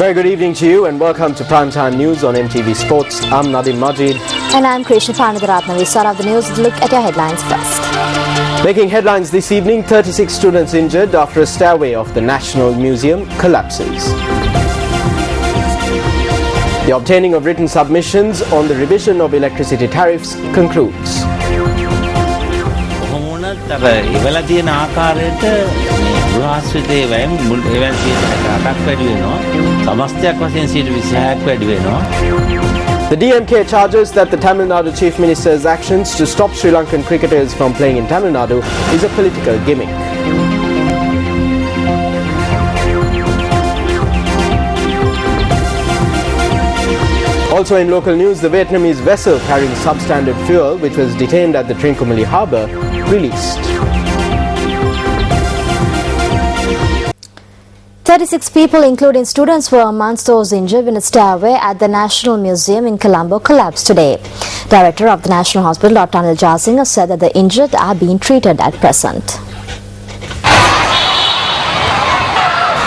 very good evening to you and welcome to Primetime News on MTV Sports. I'm Nadim Majid. And I'm Krishna Panadaratna. We start off the news with a look at your headlines first. Making headlines this evening, 36 students injured after a stairway of the National Museum collapses. The obtaining of written submissions on the revision of electricity tariffs concludes. The DMK charges that the Tamil Nadu Chief Minister's actions to stop Sri Lankan cricketers from playing in Tamil Nadu is a political gimmick. Also in local news, the Vietnamese vessel carrying substandard fuel, which was detained at the Trincomalee harbour, released. 36 people, including students, were amongst those injured when a stairway at the National Museum in Colombo collapsed today. Director of the National Hospital, Dr. Anil Jasinger, said that the injured are being treated at present.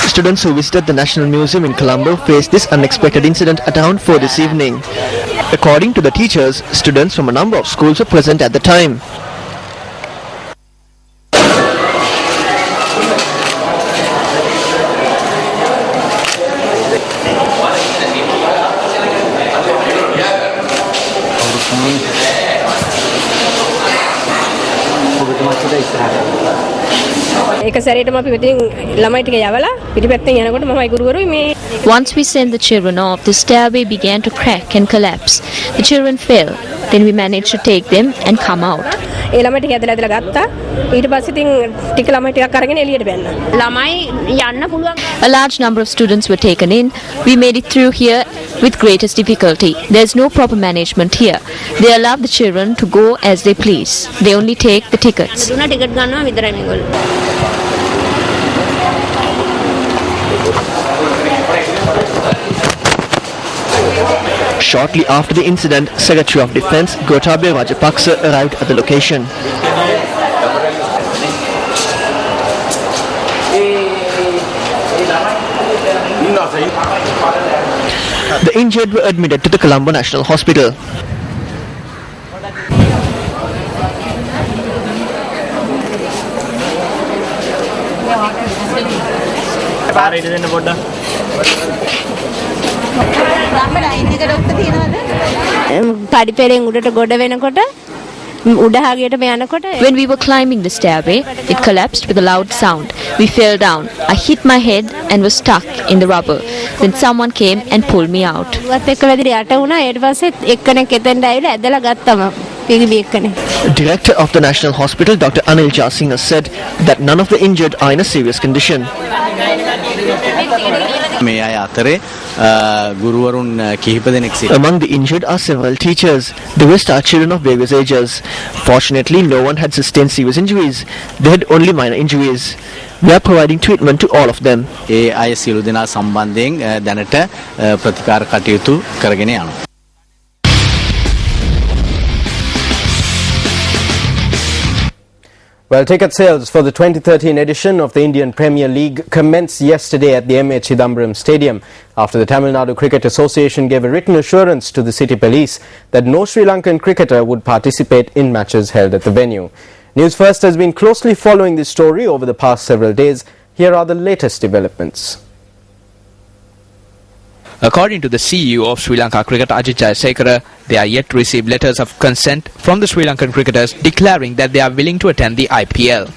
Students who visited the National Museum in Colombo faced this unexpected incident at around 4 this evening. According to the teachers, students from a number of schools were present at the time. Once we sent the children off, the stairway began to crack and collapse. The children fell. Then we managed to take them and come out. A large number of students were taken in. We made it through here with greatest difficulty. There is no proper management here. They allow the children to go as they please. They only take the tickets. Shortly after the incident, Secretary of Defence Gotabaya Rajapaksa arrived at the location. The injured were admitted to the Colombo National Hospital. When we were climbing the stairway, it collapsed with a loud sound. We fell down. I hit my head and was stuck in the rubber. Then someone came and pulled me out. Director of the National Hospital, Dr. Anil Jasinger, said that none of the injured are in a serious condition. Among the injured are several teachers. The rest are children of various ages. Fortunately, no one had sustained serious injuries. They had only minor injuries. We are providing treatment to all of them. Well, ticket sales for the 2013 edition of the Indian Premier League commenced yesterday at the M.A. Chidambaram Stadium after the Tamil Nadu Cricket Association gave a written assurance to the city police that no Sri Lankan cricketer would participate in matches held at the venue. News First has been closely following this story over the past several days. Here are the latest developments. According to the CEO of Sri Lanka Cricket, Ajit Jayasekara, they are yet to receive letters of consent from the Sri Lankan cricketers declaring that they are willing to attend the IPL.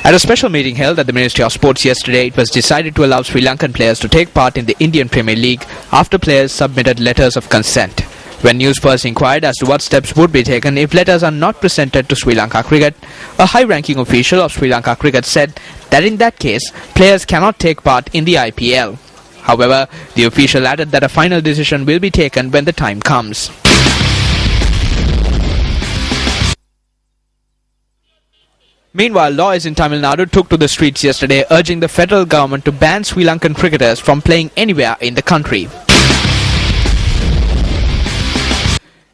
At a special meeting held at the Ministry of Sports yesterday, it was decided to allow Sri Lankan players to take part in the Indian Premier League after players submitted letters of consent. When News First inquired as to what steps would be taken if letters are not presented to Sri Lanka Cricket, a high-ranking official of Sri Lanka Cricket said that in that case, players cannot take part in the IPL. However, the official added that a final decision will be taken when the time comes. Meanwhile, lawyers in Tamil Nadu took to the streets yesterday urging the federal government to ban Sri Lankan cricketers from playing anywhere in the country.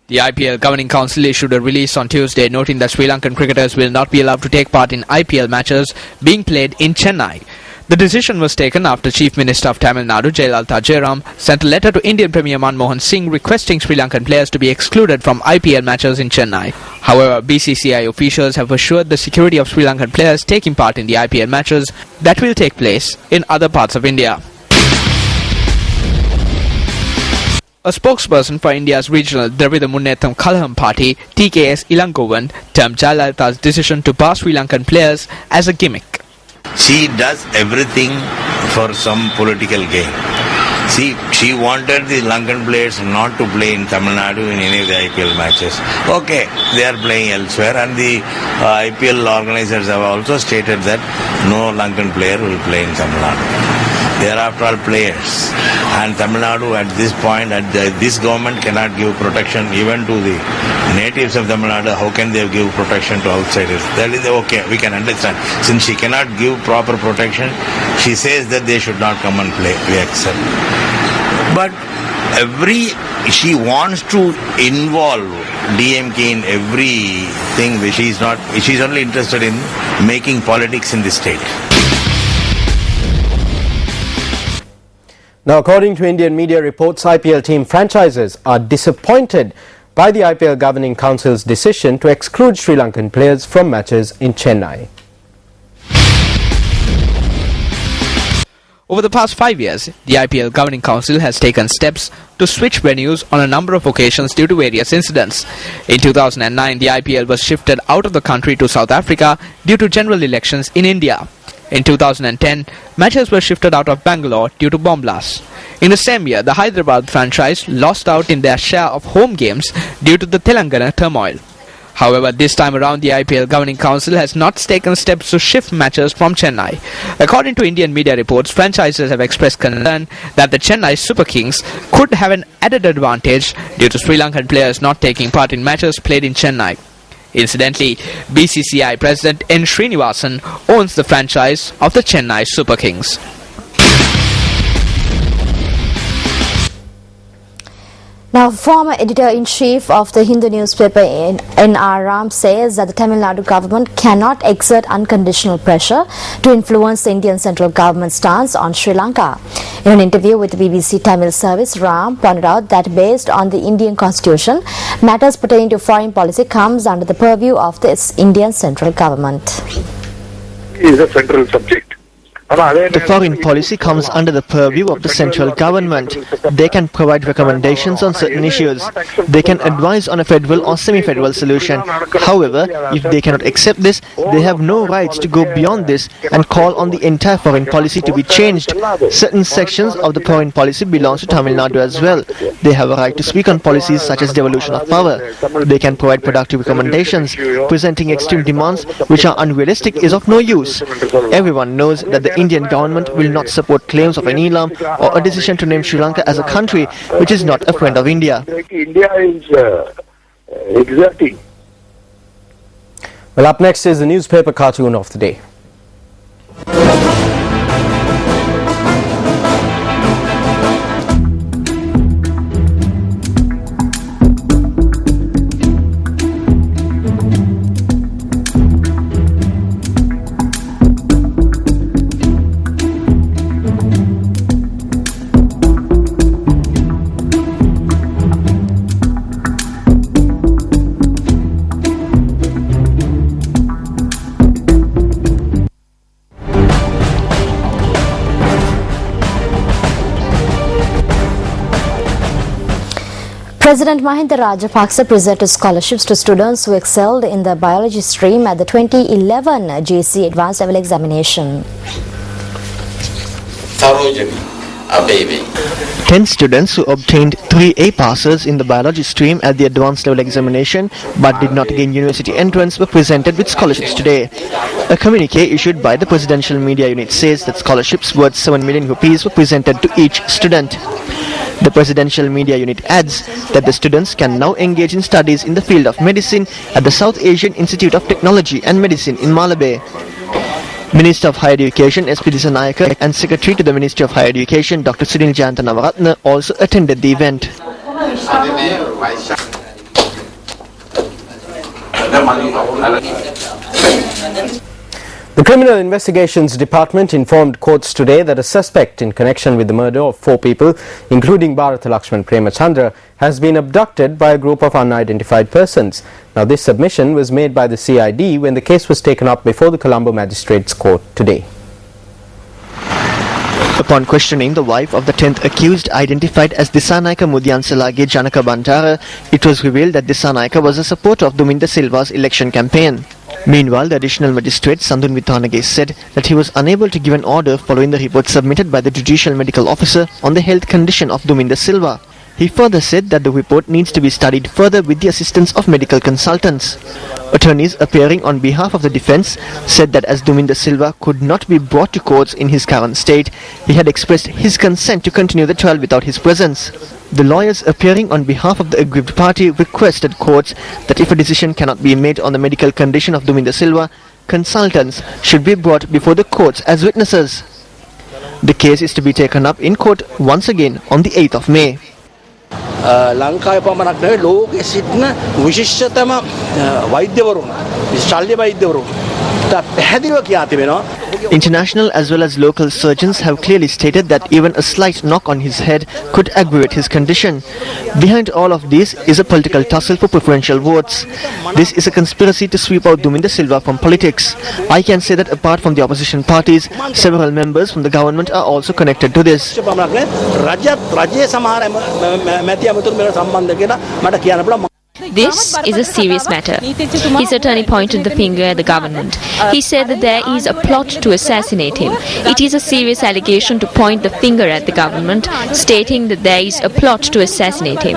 The IPL Governing Council issued a release on Tuesday noting that Sri Lankan cricketers will not be allowed to take part in IPL matches being played in Chennai. The decision was taken after Chief Minister of Tamil Nadu, Jayalalitha Jairam, sent a letter to Indian Premier Manmohan Singh requesting Sri Lankan players to be excluded from IPL matches in Chennai. However, BCCI officials have assured the security of Sri Lankan players taking part in the IPL matches that will take place in other parts of India. A spokesperson for India's regional Dravida Munnetham Kalaham party, TKS Ilangovan, termed Jayalalitha's decision to bar Sri Lankan players as a gimmick. She does everything for some political gain. See, she wanted the Lankan players not to play in Tamil Nadu in any of the IPL matches. Okay, they are playing elsewhere, and the IPL organizers have also stated that no Lankan player will play in Tamil Nadu. They are after all players, and Tamil Nadu at this point, this government cannot give protection even to the natives of Tamil Nadu. How can they give protection to outsiders? That is okay, we can understand. Since she cannot give proper protection, she says that they should not come and play. We accept. But she wants to involve DMK in everything. She's only interested in making politics in the state. Now, according to Indian media reports, IPL team franchises are disappointed by the IPL Governing Council's decision to exclude Sri Lankan players from matches in Chennai. Over the past 5 years, the IPL Governing Council has taken steps to switch venues on a number of occasions due to various incidents. In 2009, the IPL was shifted out of the country to South Africa due to general elections in India. In 2010, matches were shifted out of Bangalore due to bomb blasts. In the same year, the Hyderabad franchise lost out in their share of home games due to the Telangana turmoil. However, this time around, the IPL Governing Council has not taken steps to shift matches from Chennai. According to Indian media reports, franchises have expressed concern that the Chennai Super Kings could have an added advantage due to Sri Lankan players not taking part in matches played in Chennai. Incidentally, BCCI President N. Srinivasan owns the franchise of the Chennai Super Kings. Now, former editor-in-chief of the Hindu newspaper N.R. Ram says that the Tamil Nadu government cannot exert unconditional pressure to influence the Indian central government's stance on Sri Lanka. In an interview with the BBC Tamil service, Ram pointed out that based on the Indian constitution, matters pertaining to foreign policy comes under the purview of the Indian central government. It is a central subject. The foreign policy comes under the purview of the central government. They can provide recommendations on certain issues. They can advise on a federal or semi-federal solution. However, if they cannot accept this, they have no rights to go beyond this and call on the entire foreign policy to be changed. Certain sections of the foreign policy belongs to Tamil Nadu as well. They have a right to speak on policies such as devolution of power. They can provide productive recommendations. Presenting extreme demands which are unrealistic is of no use. Everyone knows that the Indian government will not support claims of an elam or a decision to name Sri Lanka as a country which is not a friend of India. India is exerting. Well, up next is the newspaper cartoon of the day. President Mahinda Rajapaksa presented scholarships to students who excelled in the biology stream at the 2011 JC Advanced Level Examination. 10 students who obtained 3 A passes in the biology stream at the advanced level examination but did not gain university entrance were presented with scholarships today. A communique issued by the Presidential Media Unit says that scholarships worth 7 million rupees were presented to each student. The Presidential Media Unit adds that the students can now engage in studies in the field of medicine at the South Asian Institute of Technology and Medicine in Malabar. Minister of Higher Education S.P. Dissanayake and Secretary to the Ministry of Higher Education Dr. Sunil Jantanavaratna also attended the event. The Criminal Investigations Department informed courts today that a suspect in connection with the murder of 4 people, including Bharata Lakshman Premachandra, has been abducted by a group of unidentified persons. Now, this submission was made by the CID when the case was taken up before the Colombo Magistrates Court today. Upon questioning the wife of the 10th accused, identified as Dissanayaka Mudyansalage Janaka Bantara, it was revealed that Dissanayaka was a supporter of Duminda Silva's election campaign. Meanwhile, the additional magistrate Sandun Vithanage said that he was unable to give an order following the report submitted by the judicial medical officer on the health condition of Duminda Silva. He further said that the report needs to be studied further with the assistance of medical consultants. Attorneys appearing on behalf of the defense said that as Duminda Silva could not be brought to courts in his current state, he had expressed his consent to continue the trial without his presence. The lawyers appearing on behalf of the aggrieved party requested courts that if a decision cannot be made on the medical condition of Duminda Silva, consultants should be brought before the courts as witnesses. The case is to be taken up in court once again on the 8th of May. ලංකාවේ පමණක් නෙවෙයි ලෝකයේ සිටින විශිෂ්ටතම වෛද්‍යවරුන් ශල්‍ය වෛද්‍යවරුන් පැහැදිලිව කියා තිබෙනවා. International as well as local surgeons have clearly stated that even a slight knock on his head could aggravate his condition. Behind all of this is a political tussle for preferential votes. This is a conspiracy to sweep out Duminda Silva from politics. I can say that apart from the opposition parties, several members from the government are also connected to this. This is a serious matter. His attorney pointed the finger at the government. He said that there is a plot to assassinate him. It is a serious allegation to point the finger at the government, stating that there is a plot to assassinate him.